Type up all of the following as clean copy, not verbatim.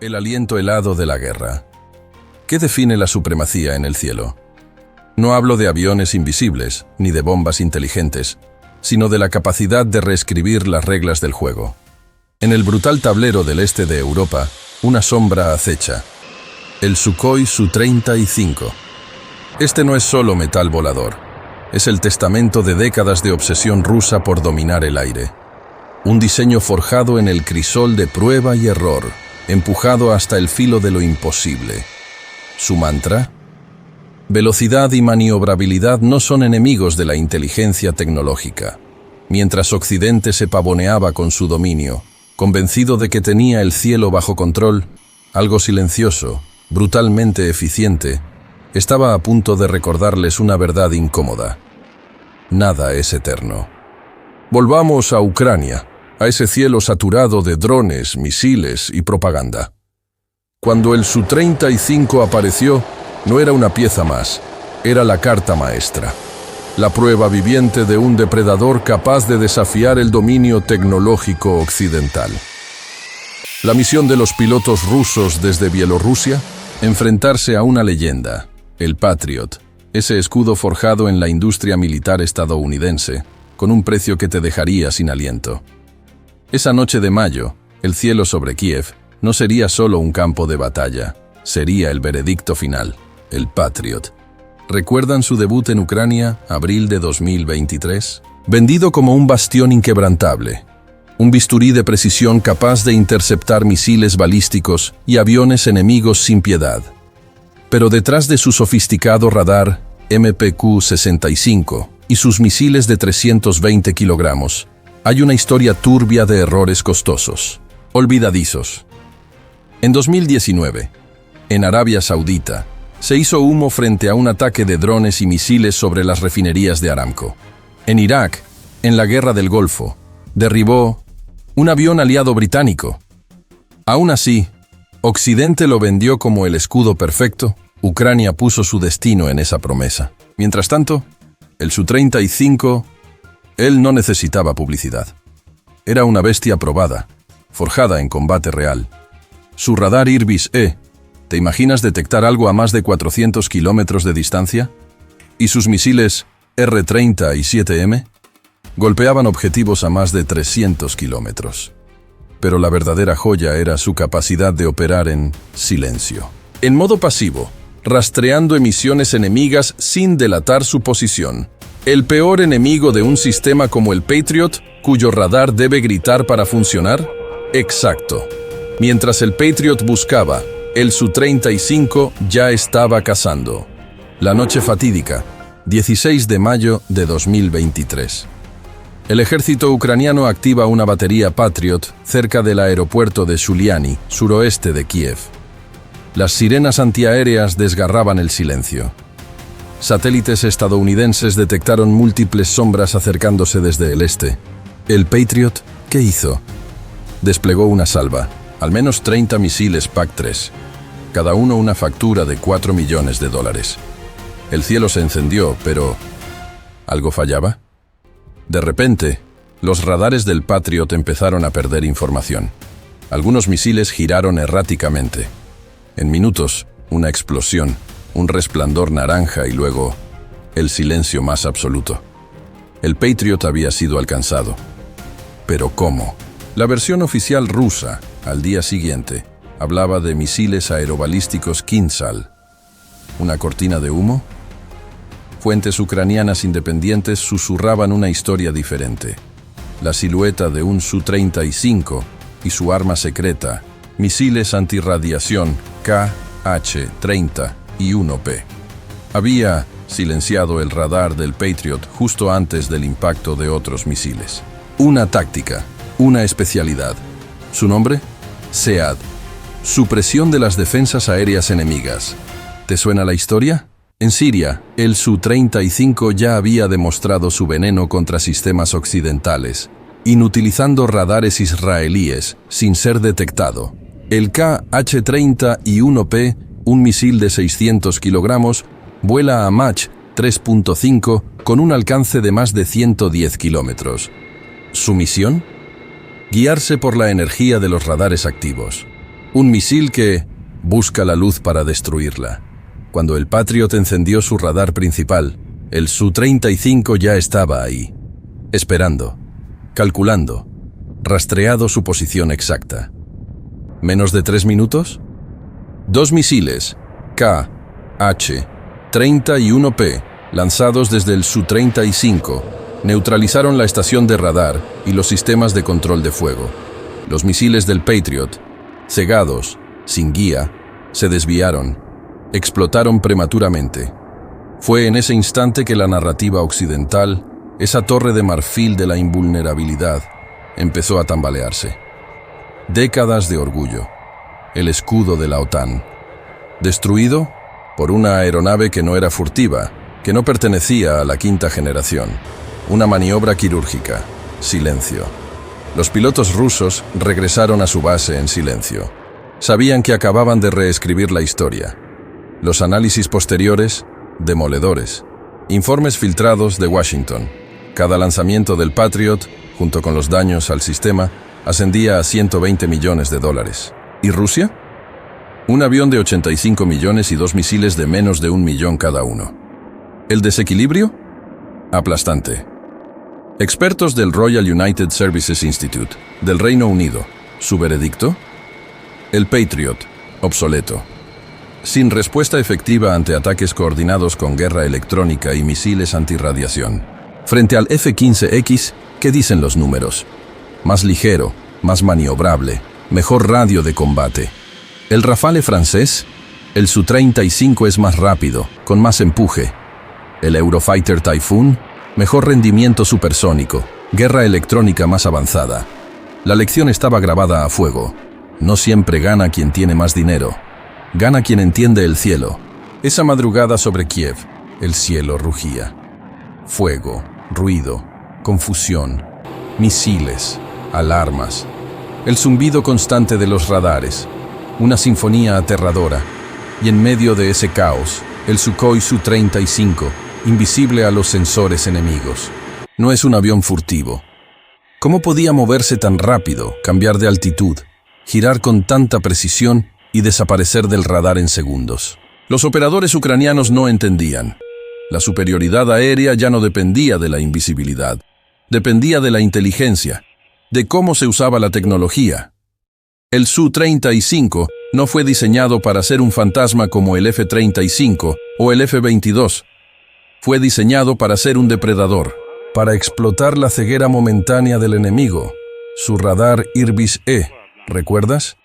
El aliento helado de la guerra. ¿Qué define la supremacía en el cielo? No hablo de aviones invisibles, ni de bombas inteligentes, sino de la capacidad de reescribir las reglas del juego. En el brutal tablero del este de Europa, una sombra acecha. El Sukhoi Su-35. Este no es solo metal volador. Es el testamento de décadas de obsesión rusa por dominar el aire. Un diseño forjado en el crisol de prueba y error, empujado hasta el filo de lo imposible. ¿Su mantra? Velocidad y maniobrabilidad no son enemigos de la inteligencia tecnológica. Mientras Occidente se pavoneaba con su dominio, convencido de que tenía el cielo bajo control, algo silencioso, brutalmente eficiente, estaba a punto de recordarles una verdad incómoda. Nada es eterno. Volvamos a Ucrania, a ese cielo saturado de drones, misiles y propaganda. Cuando el Su-35 apareció, no era una pieza más, era la carta maestra. La prueba viviente de un depredador capaz de desafiar el dominio tecnológico occidental. La misión de los pilotos rusos desde Bielorrusia, enfrentarse a una leyenda, el Patriot, ese escudo forjado en la industria militar estadounidense, con un precio que te dejaría sin aliento. Esa noche de mayo, el cielo sobre Kiev no sería solo un campo de batalla, sería el veredicto final, el Patriot. ¿Recuerdan su debut en Ucrania, abril de 2023? Vendido como un bastión inquebrantable, un bisturí de precisión capaz de interceptar misiles balísticos y aviones enemigos sin piedad. Pero detrás de su sofisticado radar MPQ-65 y sus misiles de 320 kilogramos, hay una historia turbia de errores costosos, olvidadizos. En 2019, en Arabia Saudita, se hizo humo frente a un ataque de drones y misiles sobre las refinerías de Aramco. En Irak, en la Guerra del Golfo, derribó un avión aliado británico. Aún así, Occidente lo vendió como el escudo perfecto, Ucrania puso su destino en esa promesa. Mientras tanto, el Su-35, él no necesitaba publicidad. Era una bestia probada, forjada en combate real. Su radar Irbis-E, ¿te imaginas detectar algo a más de 400 kilómetros de distancia? ¿Y sus misiles R-30 y 7M? Golpeaban objetivos a más de 300 kilómetros. Pero la verdadera joya era su capacidad de operar en silencio. En modo pasivo, rastreando emisiones enemigas sin delatar su posición. ¿El peor enemigo de un sistema como el Patriot, cuyo radar debe gritar para funcionar? Exacto. Mientras el Patriot buscaba, el Su-35 ya estaba cazando. La noche fatídica, 16 de mayo de 2023. El ejército ucraniano activa una batería Patriot cerca del aeropuerto de Shuliani, suroeste de Kiev. Las sirenas antiaéreas desgarraban el silencio. Satélites estadounidenses detectaron múltiples sombras acercándose desde el este. ¿El Patriot qué hizo? Desplegó una salva, al menos 30 misiles PAC-3, cada uno una factura de $4 millones. El cielo se encendió, pero ¿algo fallaba? De repente, los radares del Patriot empezaron a perder información. Algunos misiles giraron erráticamente. En minutos, una explosión, un resplandor naranja y luego el silencio más absoluto. El Patriot había sido alcanzado. ¿Pero cómo? La versión oficial rusa, al día siguiente, hablaba de misiles aerobalísticos Kinzhal. ¿Una cortina de humo? Fuentes ucranianas independientes susurraban una historia diferente. La silueta de un Su-35 y su arma secreta, misiles antirradiación KH-30 y 1P. Había silenciado el radar del Patriot justo antes del impacto de otros misiles. Una táctica, una especialidad. ¿Su nombre? SEAD. Supresión de las defensas aéreas enemigas. ¿Te suena la historia? En Siria, el Su-35 ya había demostrado su veneno contra sistemas occidentales, inutilizando radares israelíes sin ser detectado. El KH-30 y 1P, un misil de 600 kilogramos, vuela a Mach 3.5 con un alcance de más de 110 kilómetros. ¿Su misión? Guiarse por la energía de los radares activos. Un misil que busca la luz para destruirla. Cuando el Patriot encendió su radar principal, el Su-35 ya estaba ahí, esperando, calculando, rastreado su posición exacta. ¿Menos de 3 minutos? 2 misiles KH-31P, lanzados desde el Su-35, neutralizaron la estación de radar y los sistemas de control de fuego. Los misiles del Patriot, cegados, sin guía, se desviaron, explotaron prematuramente. Fue en ese instante que la narrativa occidental, esa torre de marfil de la invulnerabilidad, empezó a tambalearse. Décadas de orgullo, el escudo de la OTAN, destruido por una aeronave que no era furtiva, que no pertenecía a la quinta generación. Una maniobra quirúrgica. Silencio. Los pilotos rusos regresaron a su base en silencio. Sabían que acababan de reescribir la historia. Los análisis posteriores, demoledores. Informes filtrados de Washington. Cada lanzamiento del Patriot, junto con los daños al sistema, ascendía a $120 millones. ¿Y Rusia? Un avión de 85 millones y 2 misiles de menos de 1 millón cada uno. ¿El desequilibrio? Aplastante. Expertos del Royal United Services Institute, del Reino Unido, ¿su veredicto? El Patriot, obsoleto. Sin respuesta efectiva ante ataques coordinados con guerra electrónica y misiles antirradiación. Frente al F-15X, ¿qué dicen los números? Más ligero, más maniobrable, mejor radio de combate. El Rafale francés, el Su-35 es más rápido, con más empuje. El Eurofighter Typhoon, mejor rendimiento supersónico, guerra electrónica más avanzada. La lección estaba grabada a fuego. No siempre gana quien tiene más dinero. Gana quien entiende el cielo. Esa madrugada sobre Kiev, el cielo rugía. Fuego, ruido, confusión, misiles, alarmas. El zumbido constante de los radares. Una sinfonía aterradora. Y en medio de ese caos, el Sukhoi Su-35, invisible a los sensores enemigos. No es un avión furtivo. ¿Cómo podía moverse tan rápido, cambiar de altitud, girar con tanta precisión y desaparecer del radar en segundos? Los operadores ucranianos no entendían. La superioridad aérea ya no dependía de la invisibilidad. Dependía de la inteligencia, de cómo se usaba la tecnología. El Su-35 no fue diseñado para ser un fantasma como el F-35 o el F-22. Fue diseñado para ser un depredador, para explotar la ceguera momentánea del enemigo. Su radar Irbis-E, ¿recuerdas?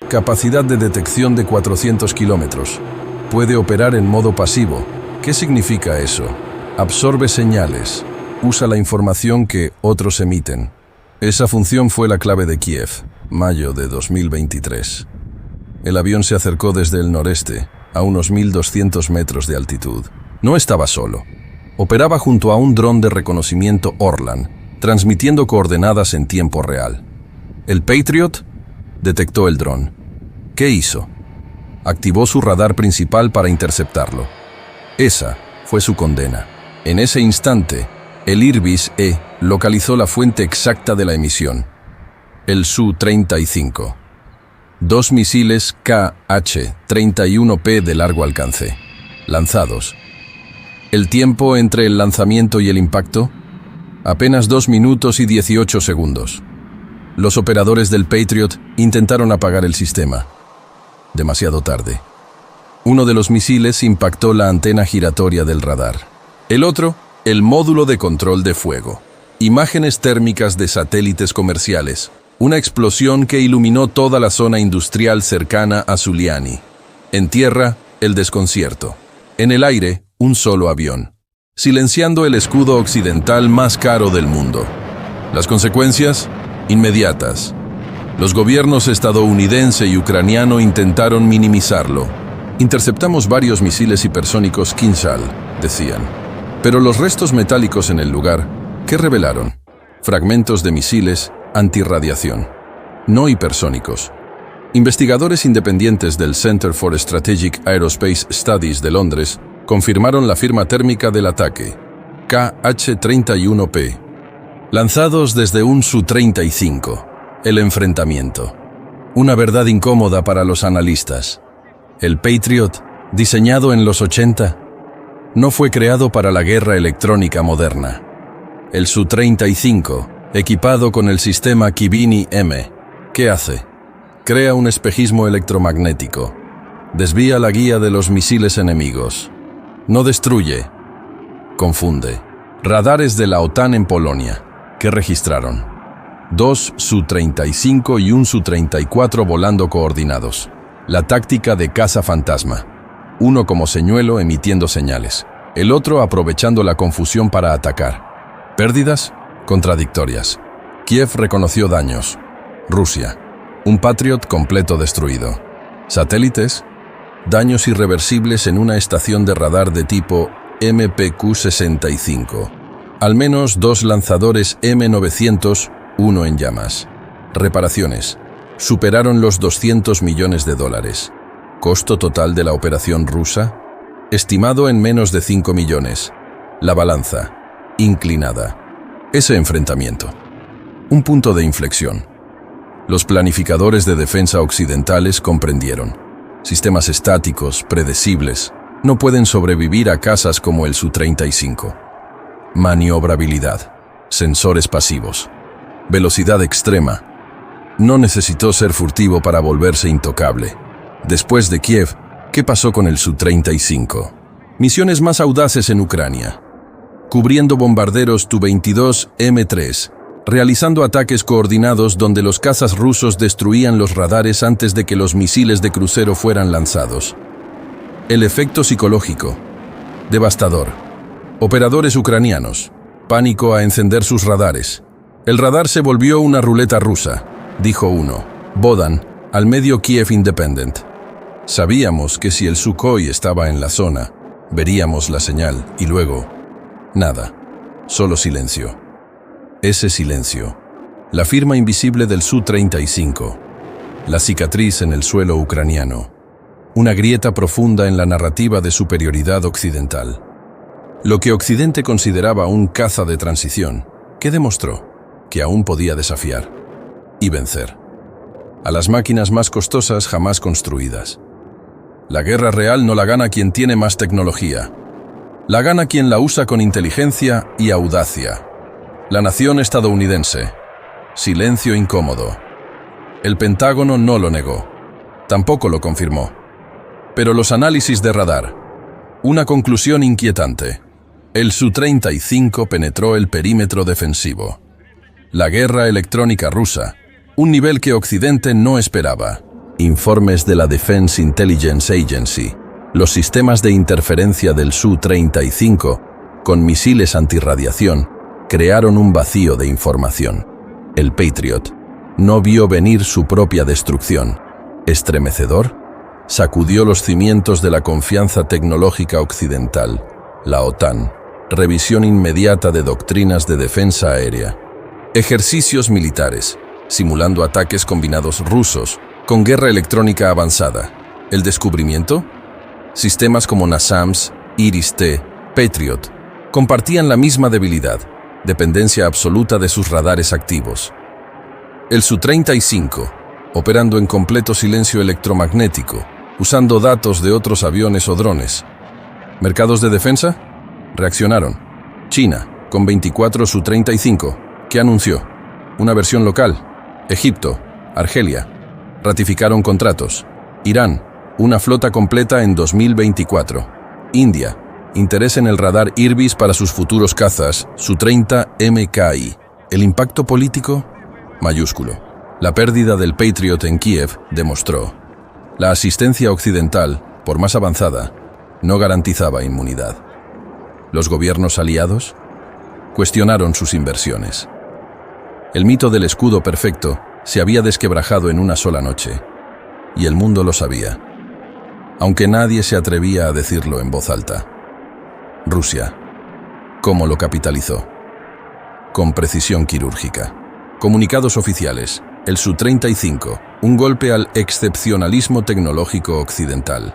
Capacidad de detección de 400 kilómetros. Puede operar en modo pasivo. ¿Qué significa eso? Absorbe señales. Usa la información que otros emiten. Esa función fue la clave de Kiev, mayo de 2023. El avión se acercó desde el noreste, a unos 1.200 metros de altitud. No estaba solo. Operaba junto a un dron de reconocimiento Orlan, transmitiendo coordenadas en tiempo real. El Patriot detectó el dron. ¿Qué hizo? Activó su radar principal para interceptarlo. Esa fue su condena. En ese instante, el Irbis-E localizó la fuente exacta de la emisión. El Su-35. 2 misiles KH-31P de largo alcance, lanzados. ¿El tiempo entre el lanzamiento y el impacto? Apenas 2 minutos y 18 segundos. Los operadores del Patriot intentaron apagar el sistema. Demasiado tarde. Uno de los misiles impactó la antena giratoria del radar. El otro, el módulo de control de fuego. Imágenes térmicas de satélites comerciales. Una explosión que iluminó toda la zona industrial cercana a Zuliani. En tierra, el desconcierto. En el aire, un solo avión. Silenciando el escudo occidental más caro del mundo. Las consecuencias, inmediatas. Los gobiernos estadounidense y ucraniano intentaron minimizarlo. Interceptamos varios misiles hipersónicos Kinzhal, decían. Pero los restos metálicos en el lugar, ¿qué revelaron? Fragmentos de misiles antirradiación, no hipersónicos. Investigadores independientes del Center for Strategic Aerospace Studies de Londres confirmaron la firma térmica del ataque, KH-31P. Lanzados desde un Su-35, el enfrentamiento. Una verdad incómoda para los analistas. El Patriot, diseñado en los 80, no fue creado para la guerra electrónica moderna. El Su-35, equipado con el sistema Kibini-M, ¿qué hace? Crea un espejismo electromagnético. Desvía la guía de los misiles enemigos. No destruye. Confunde. Radares de la OTAN en Polonia. ¿Qué registraron? 2 Su-35 y un Su-34 volando coordinados. La táctica de caza fantasma. Uno como señuelo emitiendo señales. El otro aprovechando la confusión para atacar. ¿Pérdidas? Contradictorias. Kiev reconoció daños. Rusia. Un Patriot completo destruido. Satélites. Daños irreversibles en una estación de radar de tipo MPQ-65. Al menos 2 lanzadores M900, uno en llamas. Reparaciones. Superaron los $200 millones. ¿Costo total de la operación rusa? Estimado en menos de 5 millones. La balanza. Inclinada. Ese enfrentamiento. Un punto de inflexión. Los planificadores de defensa occidentales comprendieron. Sistemas estáticos, predecibles, no pueden sobrevivir a cazas como el Su-35. Maniobrabilidad. Sensores pasivos. Velocidad extrema. No necesitó ser furtivo para volverse intocable. Después de Kiev, ¿qué pasó con el Su-35? Misiones más audaces en Ucrania. Cubriendo bombarderos Tu-22 M3, realizando ataques coordinados donde los cazas rusos destruían los radares antes de que los misiles de crucero fueran lanzados. El efecto psicológico. Devastador. Operadores ucranianos. Pánico a encender sus radares. El radar se volvió una ruleta rusa, dijo uno. Bodan, al medio Kiev Independent. Sabíamos que si el Sukhoi estaba en la zona, veríamos la señal y luego, nada. Solo silencio. Ese silencio. La firma invisible del Su-35. La cicatriz en el suelo ucraniano. Una grieta profunda en la narrativa de superioridad occidental. Lo que Occidente consideraba un caza de transición, que demostró que aún podía desafiar y vencer a las máquinas más costosas jamás construidas. La guerra real no la gana quien tiene más tecnología. La gana quien la usa con inteligencia y audacia. La nación estadounidense. Silencio incómodo. El Pentágono no lo negó. Tampoco lo confirmó. Pero los análisis de radar. Una conclusión inquietante. El Su-35 penetró el perímetro defensivo. La guerra electrónica rusa. Un nivel que Occidente no esperaba. Informes de la Defense Intelligence Agency. Los sistemas de interferencia del Su-35, con misiles antirradiación, crearon un vacío de información. El Patriot no vio venir su propia destrucción. ¿Estremecedor? Sacudió los cimientos de la confianza tecnológica occidental. La OTAN. Revisión inmediata de doctrinas de defensa aérea. Ejercicios militares, simulando ataques combinados rusos, con guerra electrónica avanzada. ¿El descubrimiento? Sistemas como NASAMS, Iris-T, Patriot, compartían la misma debilidad, dependencia absoluta de sus radares activos. El Su-35, operando en completo silencio electromagnético, usando datos de otros aviones o drones. ¿Mercados de defensa? Reaccionaron. China, con 24 Su-35, que anunció una versión local. Egipto, Argelia, ratificaron contratos. Irán, una flota completa en 2024. India, interés en el radar Irbis para sus futuros cazas, Su-30 MKI. El impacto político, mayúsculo. La pérdida del Patriot en Kiev demostró. La asistencia occidental, por más avanzada, no garantizaba inmunidad. Los gobiernos aliados cuestionaron sus inversiones. El mito del escudo perfecto se había desquebrajado en una sola noche, y el mundo lo sabía, aunque nadie se atrevía a decirlo en voz alta. Rusia. ¿Cómo lo capitalizó? Con precisión quirúrgica. Comunicados oficiales. El Su-35, un golpe al excepcionalismo tecnológico occidental.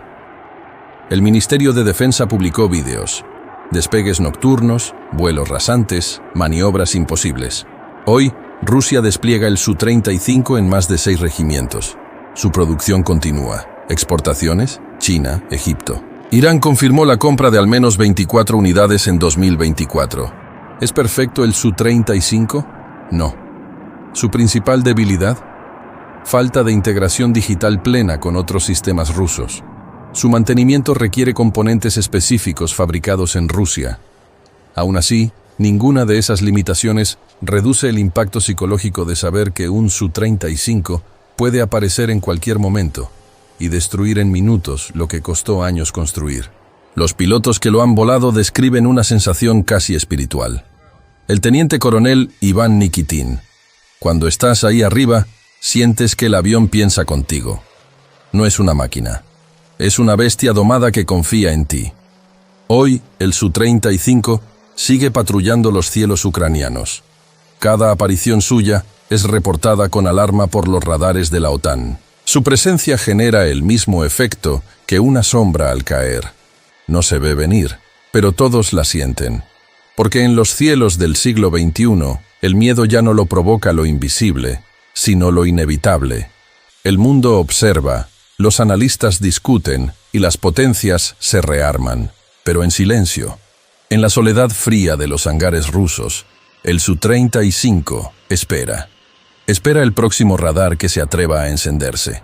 El Ministerio de Defensa publicó vídeos. Despegues nocturnos, vuelos rasantes, maniobras imposibles. Hoy, Rusia despliega el Su-35 en más de 6 regimientos. Su producción continúa. Exportaciones: China, Egipto. Irán confirmó la compra de al menos 24 unidades en 2024. ¿Es perfecto el Su-35? No. ¿Su principal debilidad? Falta de integración digital plena con otros sistemas rusos. Su mantenimiento requiere componentes específicos fabricados en Rusia. Aún así, ninguna de esas limitaciones reduce el impacto psicológico de saber que un Su-35 puede aparecer en cualquier momento y destruir en minutos lo que costó años construir. Los pilotos que lo han volado describen una sensación casi espiritual. El teniente coronel Iván Nikitin: cuando estás ahí arriba, sientes que el avión piensa contigo. No es una máquina. Es una bestia domada que confía en ti. Hoy, el Su-35 sigue patrullando los cielos ucranianos. Cada aparición suya es reportada con alarma por los radares de la OTAN. Su presencia genera el mismo efecto que una sombra al caer. No se ve venir, pero todos la sienten. Porque en los cielos del siglo XXI, el miedo ya no lo provoca lo invisible, sino lo inevitable. El mundo observa, los analistas discuten y las potencias se rearman, pero en silencio. En la soledad fría de los hangares rusos, el Su-35 espera. Espera el próximo radar que se atreva a encenderse.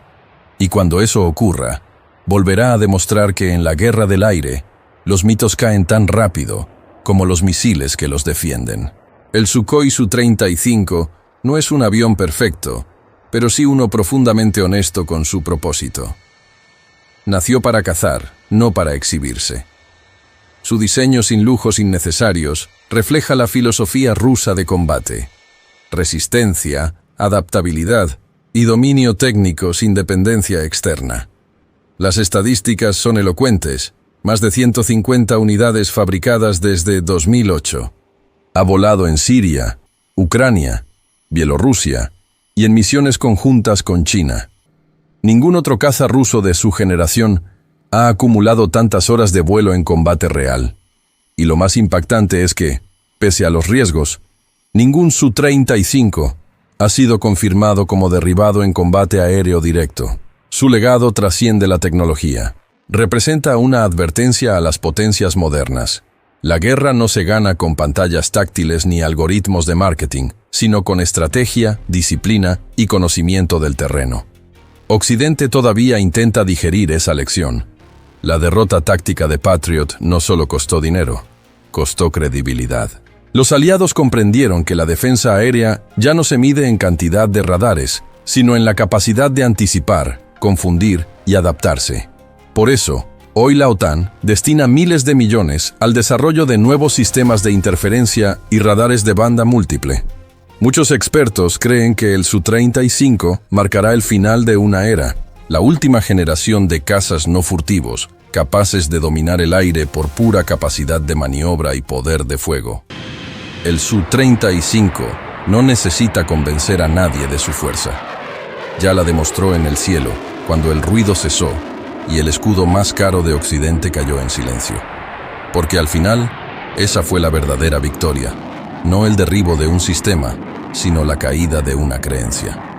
Y cuando eso ocurra, volverá a demostrar que en la guerra del aire, los mitos caen tan rápido como los misiles que los defienden. El Sukhoi Su-35 no es un avión perfecto, pero sí uno profundamente honesto con su propósito. Nació para cazar, no para exhibirse. Su diseño sin lujos innecesarios refleja la filosofía rusa de combate: resistencia, adaptabilidad y dominio técnico sin dependencia externa. Las estadísticas son elocuentes: más de 150 unidades fabricadas desde 2008. Ha volado en Siria, Ucrania, Bielorrusia y en misiones conjuntas con China. Ningún otro caza ruso de su generación ha acumulado tantas horas de vuelo en combate real. Y lo más impactante es que, pese a los riesgos, ningún Su-35 ha sido confirmado como derribado en combate aéreo directo. Su legado trasciende la tecnología. Representa una advertencia a las potencias modernas. La guerra no se gana con pantallas táctiles ni algoritmos de marketing, sino con estrategia, disciplina y conocimiento del terreno. Occidente todavía intenta digerir esa lección. La derrota táctica de Patriot no solo costó dinero, costó credibilidad. Los aliados comprendieron que la defensa aérea ya no se mide en cantidad de radares, sino en la capacidad de anticipar, confundir y adaptarse. Por eso, hoy la OTAN destina miles de millones al desarrollo de nuevos sistemas de interferencia y radares de banda múltiple. Muchos expertos creen que el Su-35 marcará el final de una era, la última generación de cazas no furtivos, capaces de dominar el aire por pura capacidad de maniobra y poder de fuego. El Su-35 no necesita convencer a nadie de su fuerza. Ya la demostró en el cielo, cuando el ruido cesó y el escudo más caro de Occidente cayó en silencio. Porque al final, esa fue la verdadera victoria. No el derribo de un sistema, sino la caída de una creencia.